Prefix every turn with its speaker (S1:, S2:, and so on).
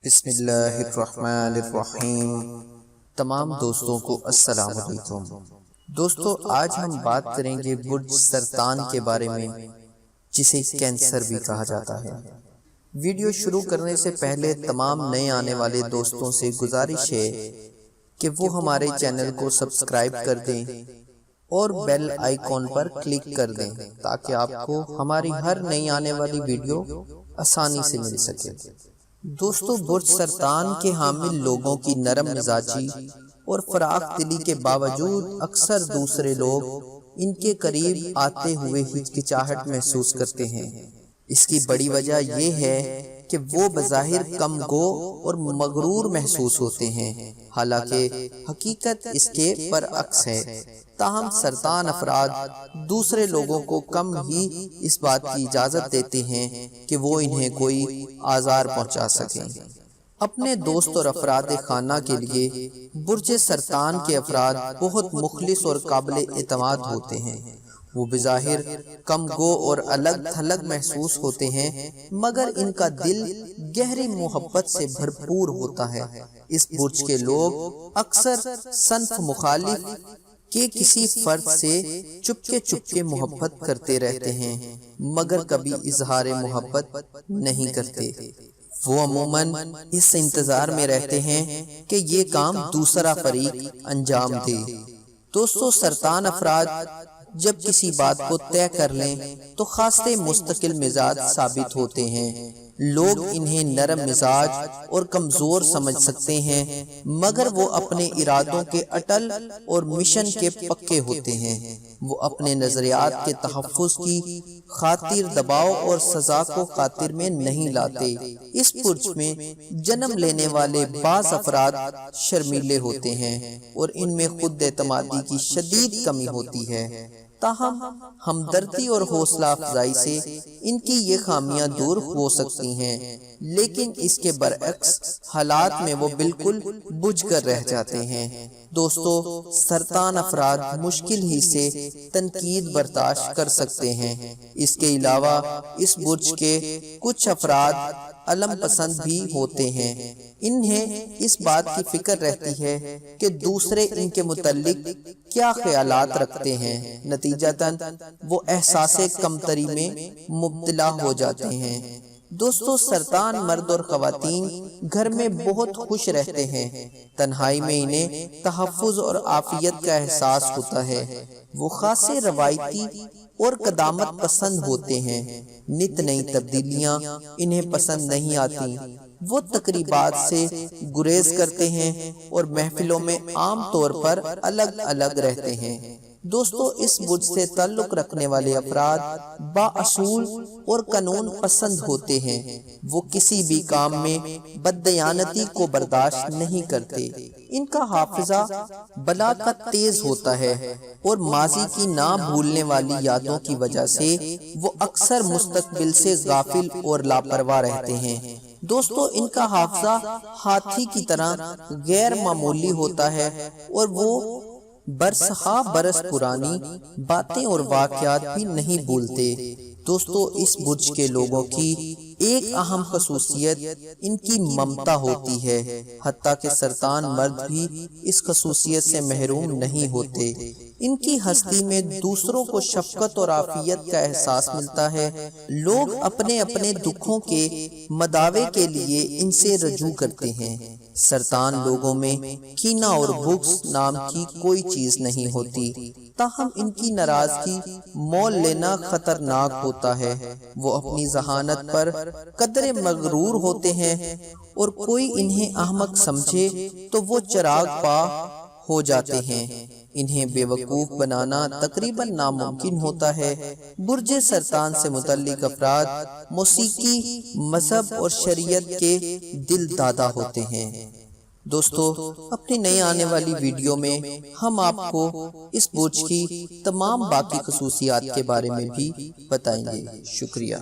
S1: بسم اللہ الرحمن الرحیم۔ تمام دوستوں کو السلام علیکم۔ دوستو، آج ہم بات کریں گے برج سرطان کے بارے میں، جسے کینسر بھی کہا جاتا ہے۔ ویڈیو شروع کرنے سے پہلے تمام نئے آنے والے دوستوں سے گزارش ہے کہ وہ ہمارے چینل کو سبسکرائب کر دیں اور بیل آئیکن پر کلک کر دیں تاکہ آپ کو ہماری ہر نئی آنے والی ویڈیو آسانی سے مل سکے۔ دوستو، برج سرطان کے حامل لوگوں کی نرم مزاجی اور فراخ دلی کے باوجود اکثر دوسرے لوگ ان کے قریب آتے ہوئے ہچکچاہٹ محسوس کرتے ہیں۔ اس کی بڑی وجہ یہ ہے کہ وہ بظاہر کم گو اور مغرور محسوس ہوتے ہیں، حالانکہ حقیقت اس کے برعکس ہے۔ تاہم سرطان افراد دوسرے لوگوں کو کم ہی اس بات کی اجازت دیتے ہیں کہ وہ انہیں کوئی آزار پہنچا سکیں۔ اپنے دوست اور افراد خانہ کے لیے برج سرطان کے افراد بہت مخلص اور قابل اعتماد ہوتے ہیں۔ وہ بظاہر کم گو اور الگ تھلگ محسوس ہوتے ہیں، مگر ان کا دل گہری محبت سے بھرپور ہوتا ہے۔ اس برج کے لوگ اکثر صنف مخالف کہ کسی فرد سے چپکے محبت کرتے رہتے ہیں، مگر کبھی اظہار محبت نہیں کرتے۔ وہ عموماً اس انتظار میں رہتے ہیں کہ یہ کام دوسرا فریق انجام دے۔ دوستو، سرطان افراد جب کسی بات کو طے کر لیں تو خاصے مستقل مزاج ثابت ہوتے ہیں۔ لوگ انہیں نرم مزاج اور کمزور سمجھ سکتے ہیں، مگر وہ اپنے ارادوں کے اٹل اور مشن کے پکے ہوتے ہیں۔ وہ اپنے نظریات کے تحفظ کی خاطر دباؤ اور سزا کو خاطر میں نہیں لاتے۔ اس برج میں جنم لینے والے بعض افراد شرمیلے ہوتے ہیں اور ان میں خود اعتمادی کی شدید کمی ہوتی ہے۔ تاہم ہمدردی اور حوصلہ افزائی سے ان کی یہ خامیاں دور ہو سکتی ہیں، لیکن اس کے برعکس حالات میں وہ بالکل بجھ کر رہ جاتے ہیں۔ دوستو، سرطان افراد مشکل ہی سے تنقید برداشت کر سکتے ہیں۔ اس کے علاوہ اس برج کے کچھ افراد علم پسند بھی ہوتے ہیں۔ انہیں اس بات کی فکر رہتی ہے کہ دوسرے ان کے متعلق کیا خیالات رکھتے ہیں، نتیجتاً وہ احساس کمتری میں مبتلا ہو جاتے ہیں۔ دوستو، سرطان مرد اور خواتین گھر میں بہت خوش رہتے ہیں۔ تنہائی میں انہیں تحفظ اور عافیت کا احساس ہوتا ہے۔ وہ خاصے روایتی اور قدامت پسند ہوتے ہیں۔ نت نئی تبدیلیاں انہیں پسند نہیں آتی۔ وہ تقریبات سے گریز کرتے ہیں اور محفلوں میں عام طور پر الگ الگ رہتے ہیں۔ دوستو، اس برج سے تعلق رکھنے والے افراد بااصول اور قانون پسند ہوتے ہیں۔ وہ کسی بھی کام میں بددیانتی کو برداشت نہیں کرتے۔ ان کا حافظہ بلاقت تیز ہوتا ہے اور ماضی کی نہ بھولنے والی یادوں کی وجہ سے وہ اکثر مستقبل سے غافل اور لاپرواہ رہتے ہیں۔ دوستو، ان کا حافظہ ہاتھی کی طرح غیر معمولی ہوتا ہے اور وہ برسہا برس پرانی باتیں اور واقعات بھی نہیں بھولتے۔ دوستو، اس برج کے لوگوں کی ایک اہم خصوصیت ان کی ممتا ہوتی ہے، حتیٰ کہ سرطان مرد بھی اس خصوصیت سے محروم نہیں ہوتے۔ ان کی ہستی میں دوسروں کو شفقت اور عافیت کا احساس ملتا ہے۔ لوگ اپنے اپنے دکھوں کے مداوے کے لیے ان سے رجوع کرتے ہیں۔ سرطان لوگوں میں کینہ اور بغض نام کی کوئی چیز نہیں ہوتی، تاہم ان کی ناراضگی مول لینا خطرناک ہوتا ہے۔ وہ اپنی ذہانت پر قدرے مغرور ہوتے ہیں اور کوئی انہیں احمق سمجھے تو وہ چراغ پا ہو جاتے ہیں۔ انہیں بے وقوف بنانا تقریباً ناممکن ہوتا ہے۔ برج سرطان سے متعلق افراد موسیقی، مذہب اور شریعت کے دل دادا ہوتے ہیں۔ دوستو، اپنی نئی آنے والی ویڈیو میں ہم آپ کو اس برج کی تمام باقی خصوصیات کے بارے میں بھی بتائیں گے۔ شکریہ۔